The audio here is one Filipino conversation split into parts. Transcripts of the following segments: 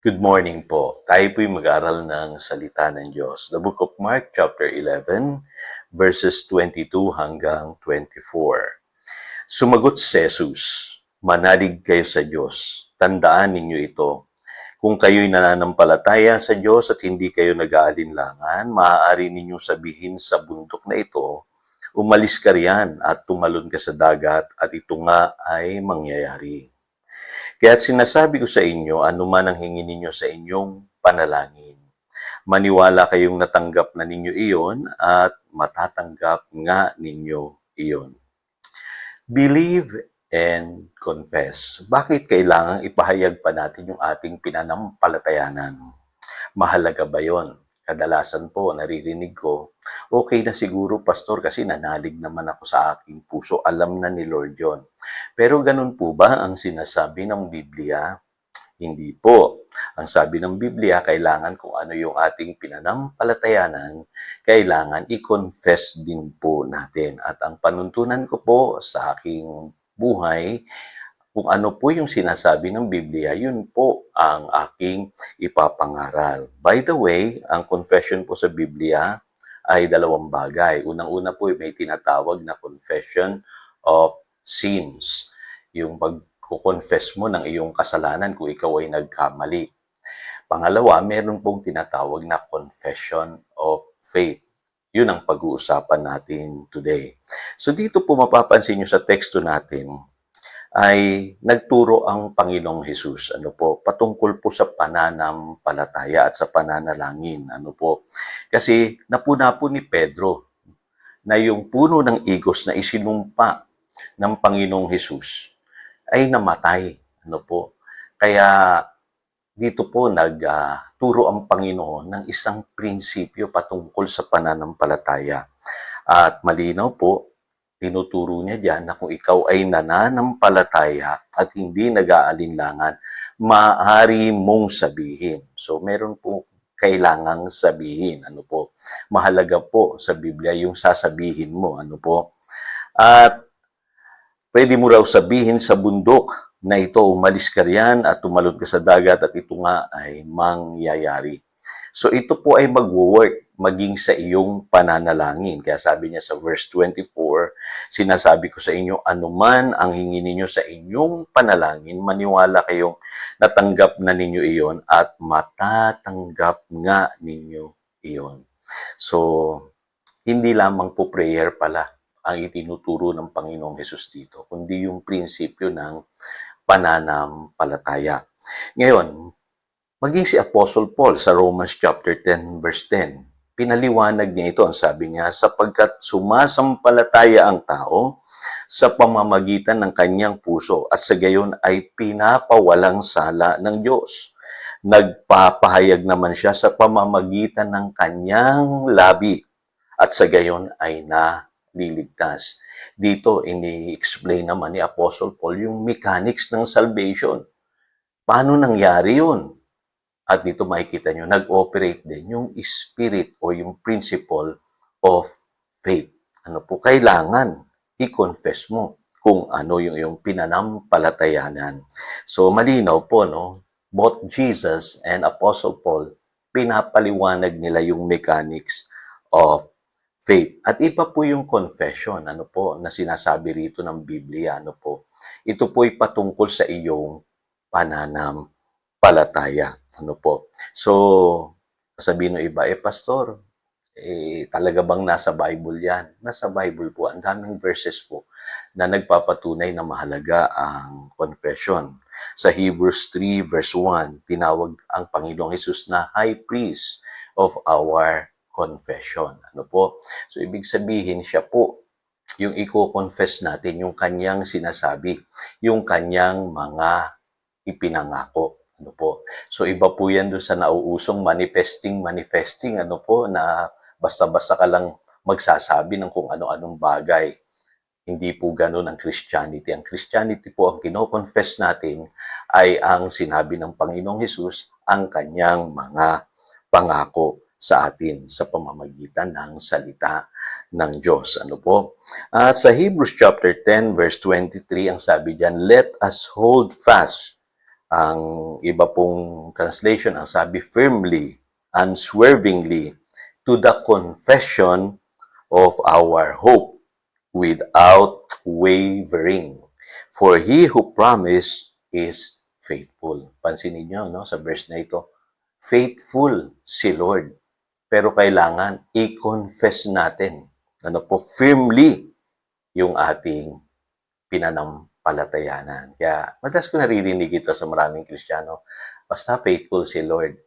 Good morning po. Tayo po'y mag-aral ng salita ng Diyos. The book of Mark, chapter 11, verses 22 hanggang 24. Sumagot si Jesus, "Manalig kayo sa Diyos. Tandaan ninyo ito. Kung kayo'y nananampalataya sa Diyos at hindi kayo nag-aalinlangan, maaari ninyong sabihin sa bundok na ito, umalis ka riyan at tumalon ka sa dagat at ito nga ay mangyayari. Kaya't sinasabi ko sa inyo, anuman ang hingin ninyo sa inyong panalangin. Maniwala kayong natanggap na ninyo iyon at matatanggap nga ninyo iyon. Believe and confess. Bakit kailangang ipahayag pa natin yung ating pinanampalatayanan? Mahalaga ba yon? Kadalasan po, naririnig ko, okay na siguro, Pastor, kasi nanalig naman ako sa aking puso. Alam na ni Lord yon. Pero ganun po ba ang sinasabi ng Biblia? Hindi po. Ang sabi ng Biblia, kailangan kung ano yung ating pinanampalatayanan, kailangan i-confess din po natin. At ang panuntunan ko po sa aking buhay, kung ano po yung sinasabi ng Biblia, yun po ang aking ipapangaral. By the way, ang confession po sa Biblia ay dalawang bagay. Unang-una po, may tinatawag na confession of sins. Yung pag-confess mo ng iyong kasalanan kung ikaw ay nagkamali. Pangalawa, meron pong tinatawag na confession of faith. Yun ang pag-uusapan natin today. So dito po mapapansin nyo sa teksto natin, ay nagturo ang Panginoong Hesus, patungkol po sa pananampalataya at sa pananalangin, Kasi napuna po ni Pedro na yung puno ng igos na isinumpa ng Panginoong Hesus ay namatay, Kaya dito po nagturo ang Panginoon ng isang prinsipyo patungkol sa pananampalataya. At malinaw po, tinuturo niya diyan na kung ikaw ay nananampalataya at hindi nag-aalinlangan, maaari mong sabihin. So meron po kailangang sabihin, Mahalaga po sa Biblia yung sasabihin mo, At pwede mo raw sabihin sa bundok na ito, umalis ka riyan at tumalon ka sa dagat at ito nga ay mangyayari. So ito po ay magwo-work maging sa iyong pananalangin. Kaya sabi niya sa verse 24, sinasabi ko sa inyo, anuman ang hingin ninyo sa inyong panalangin, maniwala kayong natanggap na ninyo iyon at matatanggap nga ninyo iyon. So, hindi lamang po prayer pala ang itinuturo ng Panginoong Hesus dito, kundi yung prinsipyo ng pananampalataya. Ngayon, maging si Apostle Paul sa Romans chapter 10 verse 10, pinaliwanag niya ito. Ang sabi niya, sapagkat sumasampalataya ang tao sa pamamagitan ng kanyang puso at sa gayon ay pinapawalang sala ng Diyos. Nagpapahayag naman siya sa pamamagitan ng kanyang labi at sa gayon ay naliligtas. Dito, ini-explain naman ni Apostle Paul yung mechanics ng salvation. Paano nangyari yun? At dito makikita nyo, nag-operate din yung spirit o yung principle of faith. Kailangan i-confess mo kung ano yung iyong pinanampalatayanan. So, malinaw po, both Jesus and Apostle Paul, pinapaliwanag nila yung mechanics of faith. At iba po yung confession, na sinasabi rito ng Biblia, Ito po ay patungkol sa iyong pananampalataya, So, sabihin ng iba, Pastor, talaga bang nasa Bible yan? Nasa Bible po, ang daming verses po na nagpapatunay na mahalaga ang confession. Sa Hebrews 3 verse 1, tinawag ang Panginoong Hesus na High Priest of our confession. So, ibig sabihin, siya po yung i-confess natin, yung kanyang sinasabi, yung kanyang mga ipinangako. So, iba po yan doon sa nauusong manifesting, na basta-basta ka lang magsasabi ng kung ano-anong bagay. Hindi po ganun ang Christianity. Ang Christianity po, ang kino-confess natin ay ang sinabi ng Panginoong Hesus, ang kanyang mga pangako sa atin sa pamamagitan ng salita ng Diyos. At sa Hebrews chapter 10 verse 23, ang sabi diyan, let us hold fast Ang iba pong translation, ang sabi, firmly, unswervingly, to the confession of our hope without wavering. For he who promised is faithful. Pansinin niyo, no, sa verse na ito, faithful si Lord. Pero kailangan i-confess natin, firmly yung ating pinanampalatayanan. Kaya madalas ko naririnig ito sa maraming Kristiyano, basta faithful si Lord.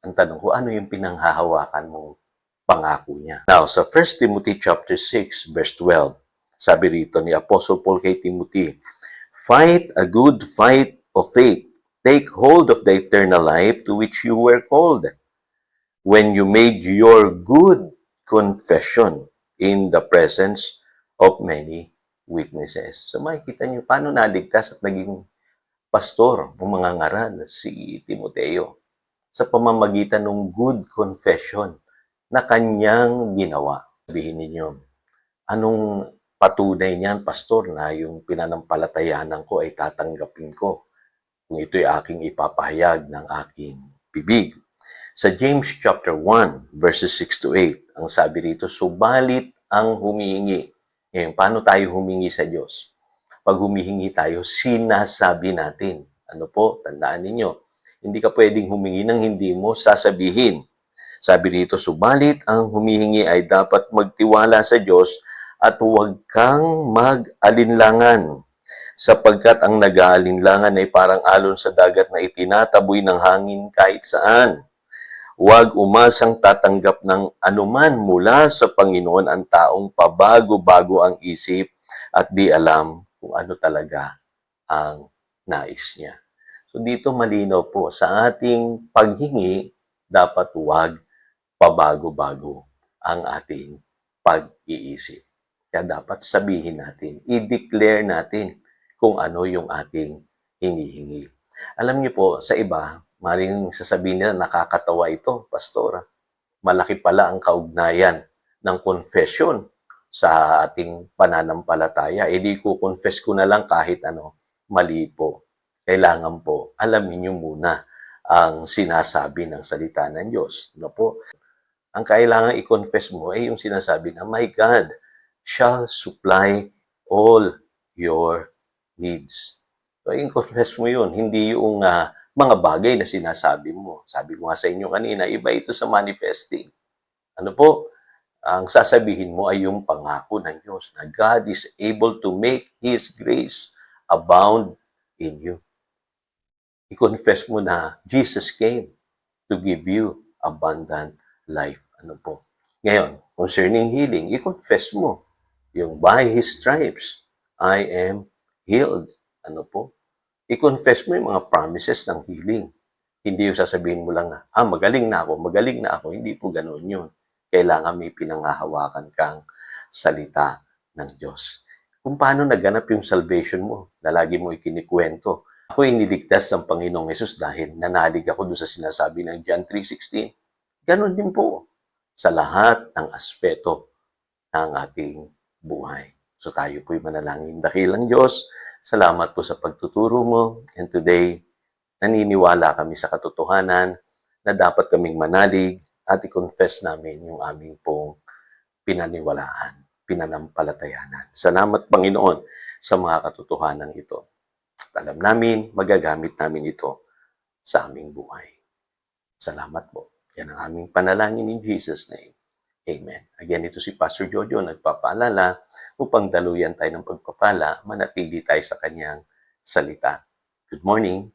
Ang tanong ko, ano yung pinanghahawakan mong pangako niya? Now, sa 1 Timothy chapter 6, verse 12, sabi rito ni Apostle Paul kay Timothy, fight a good fight of faith. Take hold of the eternal life to which you were called when you made your good confession in the presence of many witnesses. So makikita niyo paano naligtas at naging pastor o mga ngaral si Timoteo sa pamamagitan ng good confession na kanyang ginawa. Sabihin ninyo, anong patunay niyan, pastor, na yung pinanampalatayanan ko ay tatanggapin ko kung ito'y aking ipapahayag ng aking bibig? Sa James chapter 1, verses 6 to 8, ang sabi rito, subalit ang humihingi. Ngayon, paano tayo humingi sa Diyos? Pag humihingi tayo, sinasabi natin. Ano po? Tandaan ninyo, hindi ka pwedeng humingi ng hindi mo sasabihin. Sabi rito, subalit ang humihingi ay dapat magtiwala sa Diyos at huwag kang mag-alinlangan sapagkat ang nag-aalinlangan ay parang alon sa dagat na itinataboy ng hangin kahit saan. Huwag umasang tatanggap ng anuman mula sa Panginoon ang taong pabago-bago ang isip at di alam kung ano talaga ang nais niya. So dito malinaw po, sa ating paghingi, dapat huwag pabago-bago ang ating pag-iisip. Kaya dapat sabihin natin, i-declare natin kung ano yung ating hinihingi. Alam niyo po, sa iba, maring sasabihin nila, nakakatawa ito, pastor. Malaki pala ang kaugnayan ng confession sa ating pananampalataya. E di ko confess ko na lang kahit ano, mali po. Kailangan po, alamin niyo muna ang sinasabi ng salita ng Diyos. No po? Ang kailangan i-confess mo ay yung sinasabi na, my God shall supply all your needs. So, i-confess mo yun, hindi yung mga bagay na sinasabi mo. Sabi ko nga sa inyo kanina, iba ito sa manifesting. Ano po? Ang sasabihin mo ay yung pangako ng Diyos na God is able to make His grace abound in you. I-confess mo na Jesus came to give you abundant life. Ano po? Ngayon, concerning healing, i-confess mo yung by His stripes, I am healed. Ano po? I-confess mo yung mga promises ng healing. Hindi yung sasabihin mo lang na, magaling na ako. Hindi po ganoon yun. Kailangan may pinanghahawakan kang salita ng Diyos. Kung paano naganap yung salvation mo, na lagi mo ikinikwento. Ako iniligtas ng Panginoong Yesus dahil nanalig ako doon sa sinasabi ng John 3:16. Ganon din po sa lahat ng aspeto ng ating buhay. So tayo po'y manalangin. Dakilang Diyos, salamat po sa pagtuturo mo. And today, naniniwala kami sa katotohanan na dapat kaming manalig at i-confess namin yung aming pong pinaniwalaan, pinanampalatayanan. Salamat, Panginoon, sa mga katotohanan ito. At alam namin, magagamit namin ito sa aming buhay. Salamat po. Yan ang aming panalangin in Jesus' name. Amen. Again, ito si Pastor Jojo, nagpapaalala upang daluyan tayo ng pagpapala, manatili tayo sa kanyang salita. Good morning.